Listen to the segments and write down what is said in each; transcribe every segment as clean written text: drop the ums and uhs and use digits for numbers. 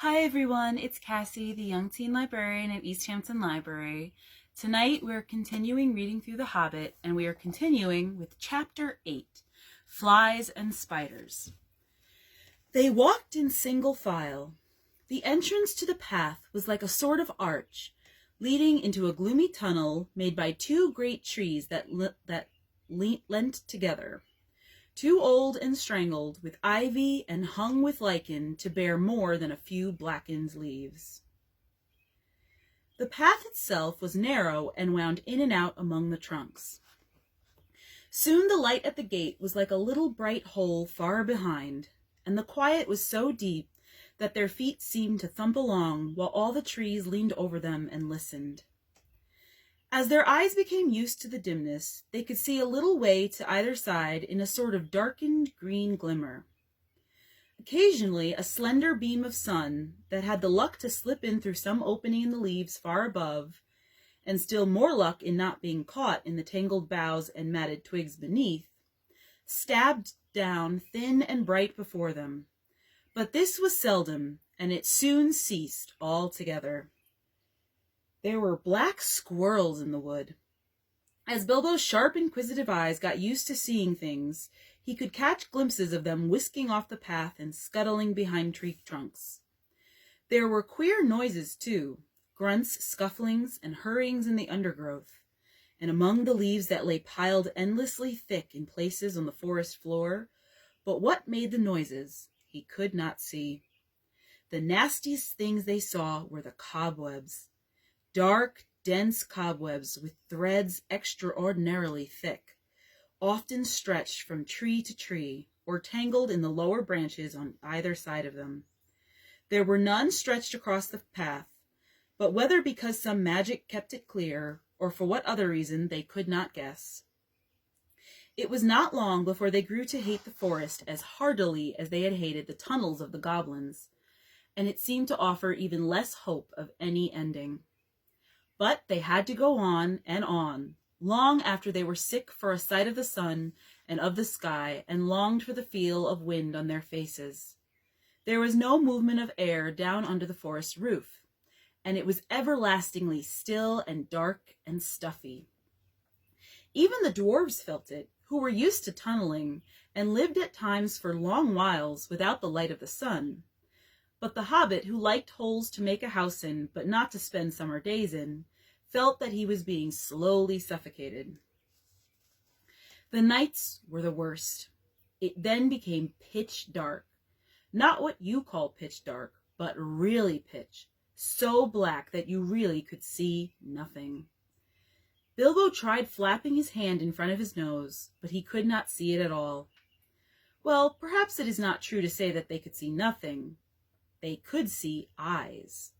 Hi everyone, it's Cassie, the young teen librarian at East Hampton Library. Tonight we're continuing reading through The Hobbit, and we are continuing with Chapter 8, Flies and Spiders. They walked in single file. The entrance to the path was like a sort of arch, leading into a gloomy tunnel made by two great trees that leant together. Too old and strangled with ivy and hung with lichen to bear more than a few blackened leaves. The path itself was narrow and wound in and out among the trunks. Soon the light at the gate was like a little bright hole far behind, and the quiet was so deep that their feet seemed to thump along while all the trees leaned over them and listened. As their eyes became used to the dimness, they could see a little way to either side in a sort of darkened green glimmer. Occasionally, a slender beam of sun that had the luck to slip in through some opening in the leaves far above, and still more luck in not being caught in the tangled boughs and matted twigs beneath, stabbed down thin and bright before them. But this was seldom, and it soon ceased altogether. There were black squirrels in the wood. As Bilbo's sharp, inquisitive eyes got used to seeing things, he could catch glimpses of them whisking off the path and scuttling behind tree trunks. There were queer noises, too, grunts, scufflings, and hurryings in the undergrowth, and among the leaves that lay piled endlessly thick in places on the forest floor, but what made the noises he could not see. The nastiest things they saw were the cobwebs. Dark, dense cobwebs with threads extraordinarily thick, often stretched from tree to tree, or tangled in the lower branches on either side of them. There were none stretched across the path, but whether because some magic kept it clear, or for what other reason, they could not guess. It was not long before they grew to hate the forest as heartily as they had hated the tunnels of the goblins, and it seemed to offer even less hope of any ending. But they had to go on and on, long after they were sick for a sight of the sun and of the sky, and longed for the feel of wind on their faces. There was no movement of air down under the forest roof, and it was everlastingly still and dark and stuffy. Even the dwarves felt it, who were used to tunneling, and lived at times for long whiles without the light of the sun. But the hobbit, who liked holes to make a house in, but not to spend summer days in, felt that he was being slowly suffocated. The nights were the worst. It then became pitch dark. Not what you call pitch dark, but really pitch, so black that you really could see nothing. Bilbo tried flapping his hand in front of his nose, but he could not see it at all. Well, perhaps it is not true to say that they could see nothing. They could see eyes.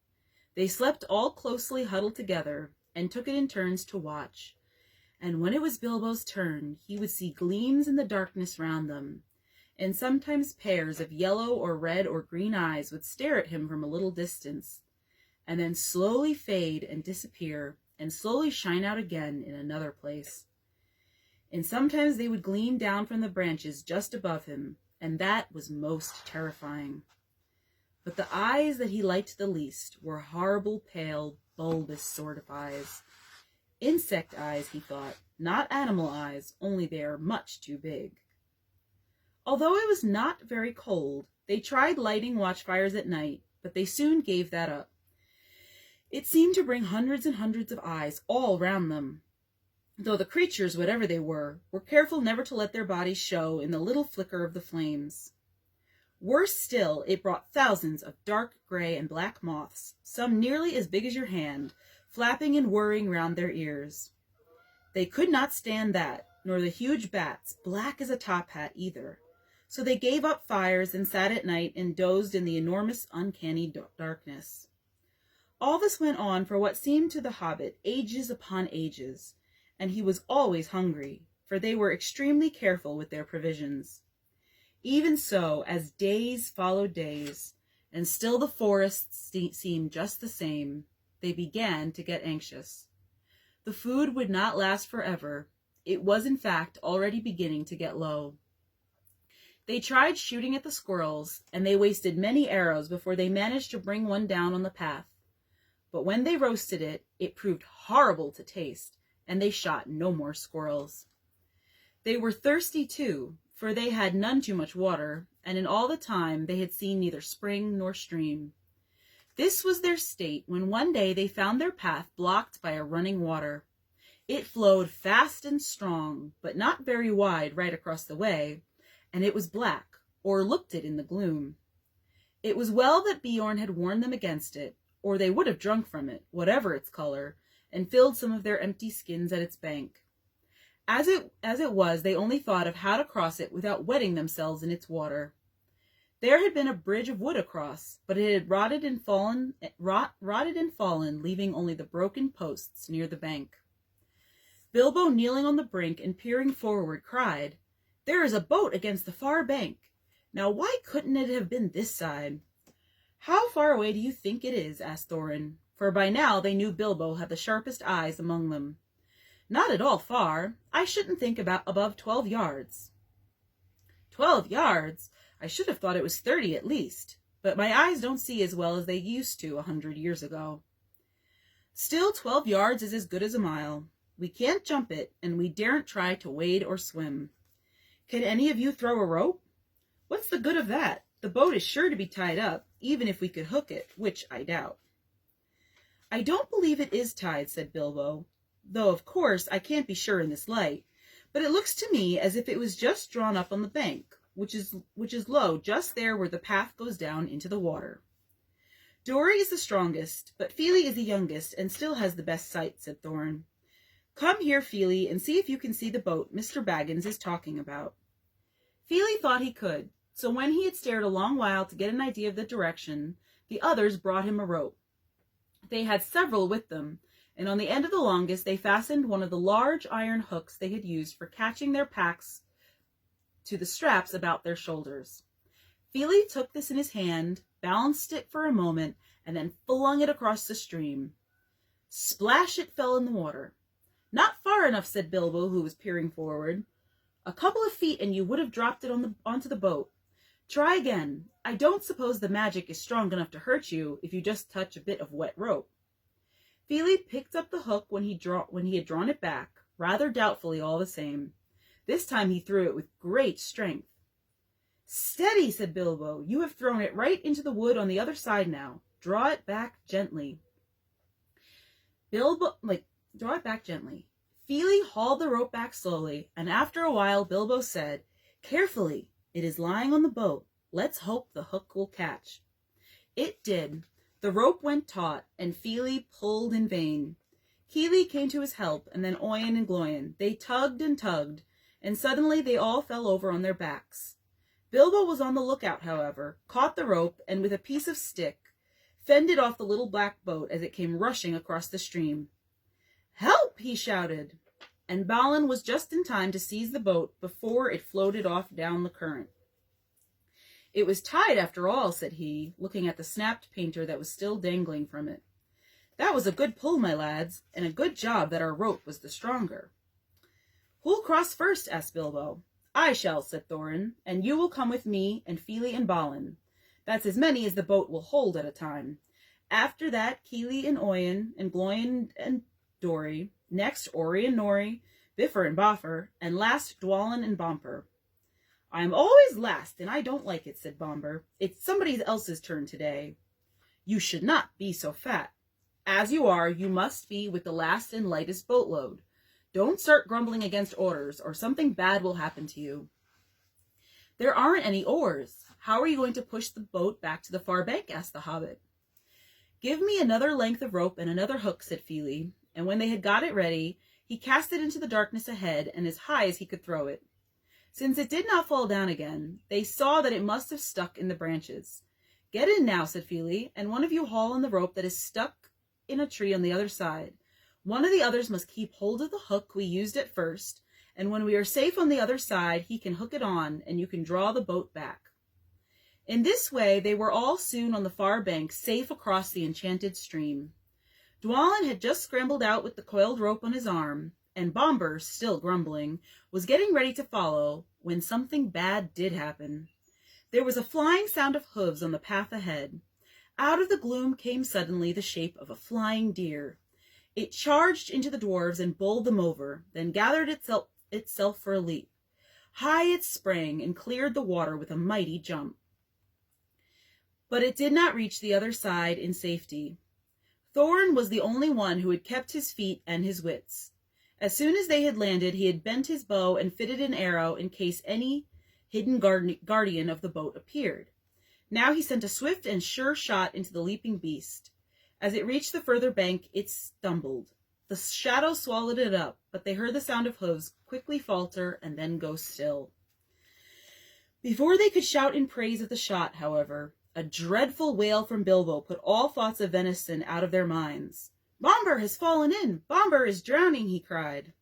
They slept all closely huddled together, and took it in turns to watch. And when it was Bilbo's turn, he would see gleams in the darkness round them, and sometimes pairs of yellow or red or green eyes would stare at him from a little distance, and then slowly fade and disappear, and slowly shine out again in another place. And sometimes they would gleam down from the branches just above him, and that was most terrifying. But the eyes that he liked the least were horrible, pale, bulbous sort of eyes. Insect eyes, he thought, not animal eyes, only they are much too big. Although it was not very cold, they tried lighting watchfires at night, but they soon gave that up. It seemed to bring hundreds and hundreds of eyes all round them, though the creatures, whatever they were careful never to let their bodies show in the little flicker of the flames. Worse still, it brought thousands of dark gray and black moths, some nearly as big as your hand, flapping and whirring round their ears. They could not stand that, nor the huge bats, black as a top hat either. So they gave up fires and sat at night and dozed in the enormous, uncanny darkness. All this went on for what seemed to the hobbit ages upon ages, and he was always hungry, for they were extremely careful with their provisions. Even so, as days followed days, and still the forests seemed just the same, they began to get anxious. The food would not last forever. It was, in fact, already beginning to get low. They tried shooting at the squirrels, and they wasted many arrows before they managed to bring one down on the path. But when they roasted it, it proved horrible to taste, and they shot no more squirrels. They were thirsty too, for they had none too much water, and in all the time they had seen neither spring nor stream. This was their state when one day they found their path blocked by a running water. It flowed fast and strong, but not very wide right across the way, and it was black, or looked it in the gloom. It was well that Bjorn had warned them against it, or they would have drunk from it, whatever its color, and filled some of their empty skins at its bank. As it was, they only thought of how to cross it without wetting themselves in its water. There had been a bridge of wood across, but it had rotted and fallen, leaving only the broken posts near the bank. Bilbo, kneeling on the brink and peering forward, cried, "There is a boat against the far bank. Now why couldn't it have been this side?" "How far away do you think it is?" asked Thorin, for by now they knew Bilbo had the sharpest eyes among them. "Not at all far. I shouldn't think about above 12 yards. 12 yards? I should have thought it was 30 at least, but my eyes don't see as well as they used to 100 years ago." "Still, 12 yards is as good as a mile. We can't jump it, and we daren't try to wade or swim. Can any of you throw a rope?" "What's the good of that? The boat is sure to be tied up, even if we could hook it, which I doubt." "I don't believe it is tied," said Bilbo, "though of course I can't be sure in this light, but it looks to me as if it was just drawn up on the bank, which is low just there where the path goes down into the water." "Dori is the strongest, but Fili is the youngest and still has the best sight," said Thorin. "Come here, Fili, and see if you can see the boat Mr. Baggins is talking about." Fili thought he could, so when he had stared a long while to get an idea of the direction, the others brought him a rope. They had several with them, and on the end of the longest they fastened one of the large iron hooks they had used for catching their packs to the straps about their shoulders. Fili took this in his hand, balanced it for a moment, and then flung it across the stream. Splash it fell in the water. "Not far enough," said Bilbo, who was peering forward. "A couple of feet and you would have dropped it onto the boat. Try again. I don't suppose the magic is strong enough to hurt you if you just touch a bit of wet rope." Fili picked up the hook when he had drawn it back, rather doubtfully all the same. This time he threw it with great strength. "Steady," said Bilbo. "You have thrown it right into the wood on the other side now. Draw it back gently." Draw it back gently. Fili hauled the rope back slowly, and after a while Bilbo said, "Carefully, it is lying on the boat. Let's hope the hook will catch." It did. The rope went taut, and Fili pulled in vain. Kili came to his help, and then Oin and Gloin. They tugged, and suddenly they all fell over on their backs. Bilbo was on the lookout, however, caught the rope, and with a piece of stick, fended off the little black boat as it came rushing across the stream. "Help!" he shouted, and Balin was just in time to seize the boat before it floated off down the current. "It was tied after all," said he, looking at the snapped painter that was still dangling from it. "That was a good pull, my lads, and a good job that our rope was the stronger." "Who'll cross first?" asked Bilbo. "I shall," said Thorin, "and you will come with me and Fili and Balin. That's as many as the boat will hold at a time. After that, Kili and Oin and Gloin and Dori, next Ori and Nori, Bifur and Boffer, and last Dwalin and Bomper." "I'm always last, and I don't like it," said Bomber. "It's somebody else's turn today." "You should not be so fat. As you are, you must be with the last and lightest boatload. Don't start grumbling against orders, or something bad will happen to you." "There aren't any oars. How are you going to push the boat back to the far bank?" asked the Hobbit. "Give me another length of rope and another hook," said Fili, and when they had got it ready, he cast it into the darkness ahead and as high as he could throw it. Since it did not fall down again, they saw that it must have stuck in the branches. "Get in now," said Fili, "and one of you haul on the rope that is stuck in a tree on the other side. One of the others must keep hold of the hook we used at first, and when we are safe on the other side, he can hook it on, and you can draw the boat back." In this way, they were all soon on the far bank, safe across the enchanted stream. Dwalin had just scrambled out with the coiled rope on his arm, and Bomber, still grumbling, was getting ready to follow, when something bad did happen. There was a flying sound of hooves on the path ahead. Out of the gloom came suddenly the shape of a flying deer. It charged into the dwarves and bowled them over, then gathered itself for a leap. High it sprang and cleared the water with a mighty jump. But it did not reach the other side in safety. Thorin was the only one who had kept his feet and his wits. As soon as they had landed, he had bent his bow and fitted an arrow in case any hidden guardian of the boat appeared. Now he sent a swift and sure shot into the leaping beast. As it reached the further bank, it stumbled. The shadow swallowed it up, but they heard the sound of hooves quickly falter and then go still. Before they could shout in praise of the shot, however, a dreadful wail from Bilbo put all thoughts of venison out of their minds. "Bombur has fallen in! Bombur is drowning!" he cried.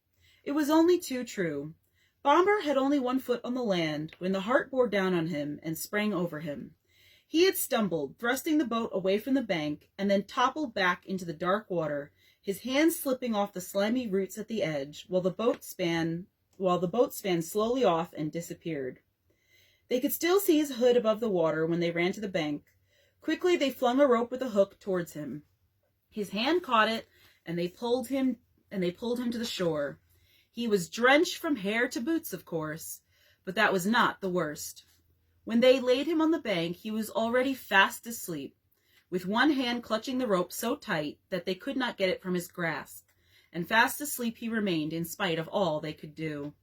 It was only too true. Bombur had only one foot on the land when the hart bore down on him and sprang over him. He had stumbled, thrusting the boat away from the bank, and then toppled back into the dark water, his hands slipping off the slimy roots at the edge, while the boat span slowly off and disappeared. They could still see his hood above the water when they ran to the bank. Quickly they flung a rope with a hook towards him. His hand caught it, and they pulled him to the shore. He was drenched from hair to boots, of course, but that was not the worst. When they laid him on the bank, he was already fast asleep, with one hand clutching the rope so tight that they could not get it from his grasp, and fast asleep he remained in spite of all they could do.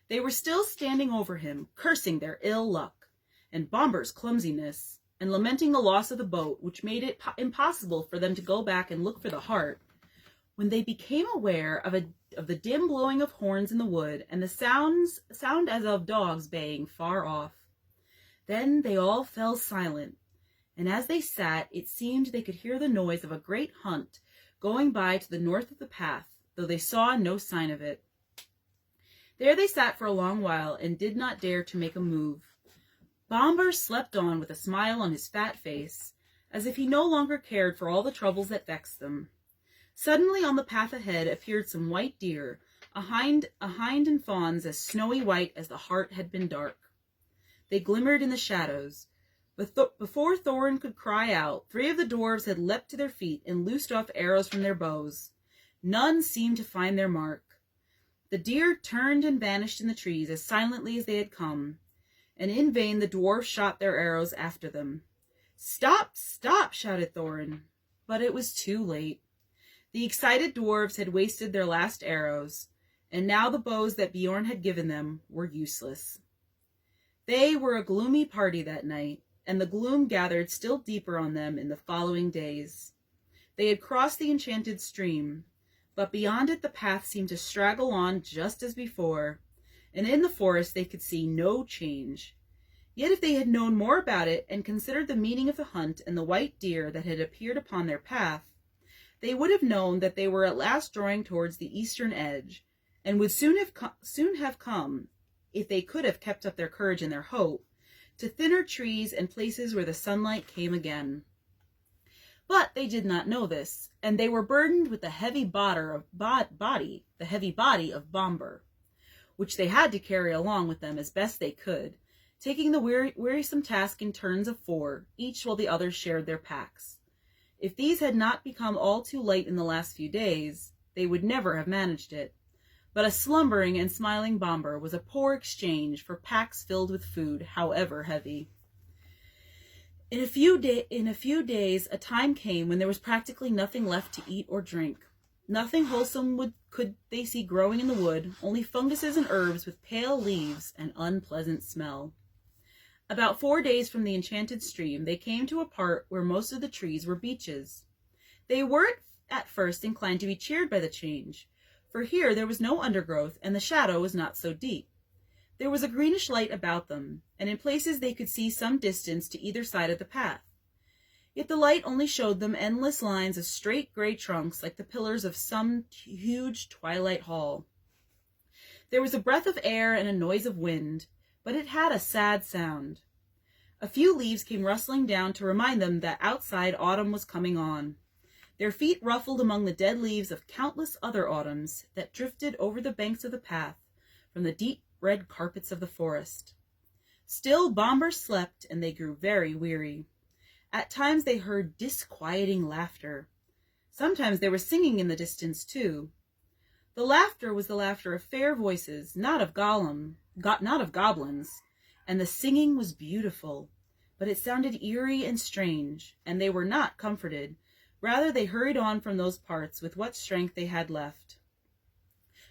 They were still standing over him, cursing their ill luck, and Bombur's clumsiness, and lamenting the loss of the boat, which made it impossible for them to go back and look for the hart, when they became aware of the dim blowing of horns in the wood, and the sound as of dogs baying far off. Then they all fell silent, and as they sat, it seemed they could hear the noise of a great hunt going by to the north of the path, though they saw no sign of it. There they sat for a long while, and did not dare to make a move. Bombur slept on with a smile on his fat face, as if he no longer cared for all the troubles that vexed them. Suddenly on the path ahead appeared some white deer, a hind and fawns as snowy white as the hart had been dark. They glimmered in the shadows. Before Thorin could cry out, 3 of the dwarves had leapt to their feet and loosed off arrows from their bows. None seemed to find their mark. The deer turned and vanished in the trees as silently as they had come, and in vain the dwarves shot their arrows after them. "Stop! Stop!" shouted Thorin. But it was too late. The excited dwarves had wasted their last arrows, and now the bows that Bjorn had given them were useless. They were a gloomy party that night, and the gloom gathered still deeper on them in the following days. They had crossed the enchanted stream, but beyond it the path seemed to straggle on just as before, and in the forest they could see no change. Yet if they had known more about it and considered the meaning of the hunt and the white deer that had appeared upon their path, they would have known that they were at last drawing towards the eastern edge, and would soon have come, if they could have kept up their courage and their hope, to thinner trees and places where the sunlight came again. But they did not know this, and they were burdened with the heavy body of Bombur, which they had to carry along with them as best they could, taking the wearisome task in turns of 4, each while the others shared their packs. If these had not become all too light in the last few days, they would never have managed it. But a slumbering and smiling Bombur was a poor exchange for packs filled with food, however heavy. In a few days, a time came when there was practically nothing left to eat or drink. Nothing wholesome could they see growing in the wood, only funguses and herbs with pale leaves and unpleasant smell. About 4 days from the enchanted stream, they came to a part where most of the trees were beeches. They were at first inclined to be cheered by the change, for here there was no undergrowth and the shadow was not so deep. There was a greenish light about them, and in places they could see some distance to either side of the path. Yet the light only showed them endless lines of straight gray trunks like the pillars of some huge twilight hall. There was a breath of air and a noise of wind, but it had a sad sound. A few leaves came rustling down to remind them that outside autumn was coming on. Their feet ruffled among the dead leaves of countless other autumns that drifted over the banks of the path from the red carpets of the forest. Still Bomber slept, and they grew very weary. At times they heard disquieting laughter. Sometimes they were singing in the distance, too. The laughter was the laughter of fair voices, not of goblins, and the singing was beautiful, but it sounded eerie and strange, and they were not comforted. Rather, they hurried on from those parts with what strength they had left.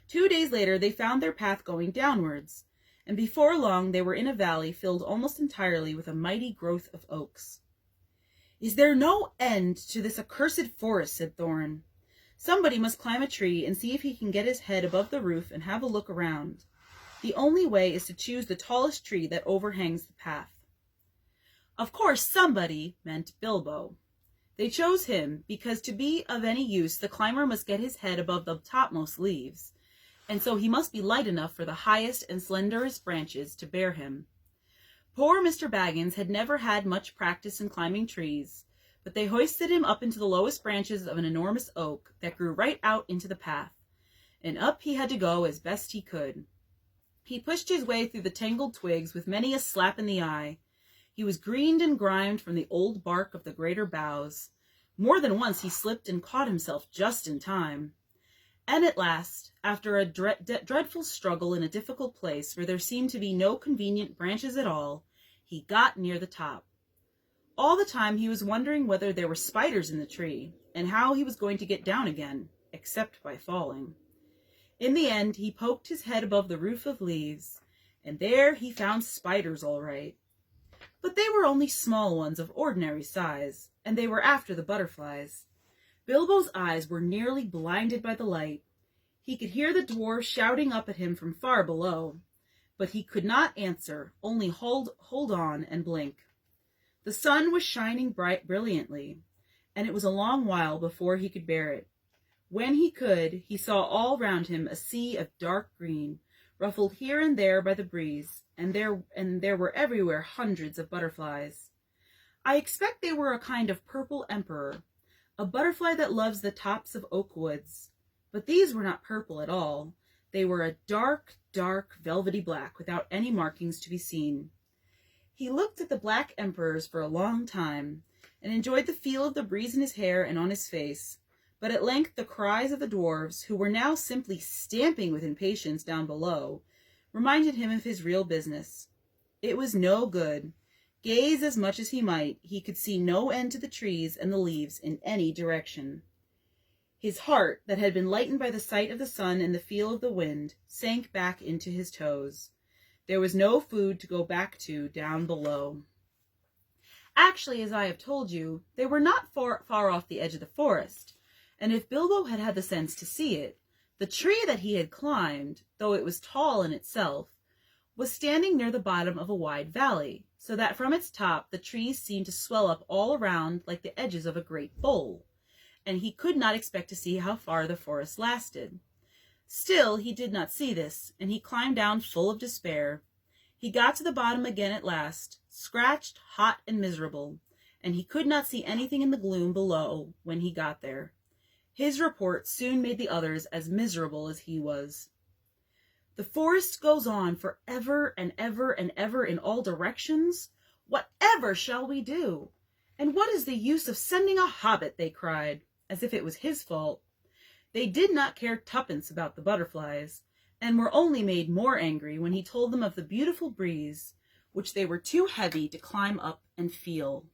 2 days later, they found their path going downwards, and before long they were in a valley filled almost entirely with a mighty growth of oaks. "Is there no end to this accursed forest?" said Thorn. "Somebody must climb a tree and see if he can get his head above the roof and have a look around. The only way is to choose the tallest tree that overhangs the path." Of course, somebody meant Bilbo. They chose him because to be of any use, the climber must get his head above the topmost leaves, and so he must be light enough for the highest and slenderest branches to bear him. Poor Mr. Baggins had never had much practice in climbing trees, but they hoisted him up into the lowest branches of an enormous oak that grew right out into the path, and up he had to go as best he could. He pushed his way through the tangled twigs with many a slap in the eye. He was greened and grimed from the old bark of the greater boughs. More than once he slipped and caught himself just in time. And at last, after a dreadful struggle in a difficult place where there seemed to be no convenient branches at all, he got near the top. All the time he was wondering whether there were spiders in the tree, and how he was going to get down again, except by falling. In the end, he poked his head above the roof of leaves, and there he found spiders all right. But they were only small ones of ordinary size, and they were after the butterflies. Bilbo's eyes were nearly blinded by the light. He could hear the dwarves shouting up at him from far below, but he could not answer, only hold on and blink. The sun was shining brilliantly, and it was a long while before he could bear it. When he could, he saw all round him a sea of dark green, ruffled here and there by the breeze, and there were everywhere hundreds of butterflies. I expect they were a kind of purple emperor, a butterfly that loves the tops of oak woods. But these were not purple at all. They were a dark, dark, velvety black, without any markings to be seen. He looked at the black emperors for a long time, and enjoyed the feel of the breeze in his hair and on his face. But at length the cries of the dwarves, who were now simply stamping with impatience down below, reminded him of his real business. It was no good. Gaze as much as he might, he could see no end to the trees and the leaves in any direction. His heart, that had been lightened by the sight of the sun and the feel of the wind, sank back into his toes. There was no food to go back to down below. Actually, as I have told you, they were not far off the edge of the forest, and if Bilbo had had the sense to see it, the tree that he had climbed, though it was tall in itself, was standing near the bottom of a wide valley, so that from its top the trees seemed to swell up all around like the edges of a great bowl, and he could not expect to see how far the forest lasted. Still, he did not see this, and he climbed down full of despair. He got to the bottom again at last, scratched, hot, and miserable, and he could not see anything in the gloom below when he got there. His report soon made the others as miserable as he was. "The forest goes on for ever and ever and ever in all directions. Whatever shall we do? And what is the use of sending a hobbit?" they cried, as if it was his fault. They did not care twopence about the butterflies, and were only made more angry when he told them of the beautiful breeze, which they were too heavy to climb up and feel.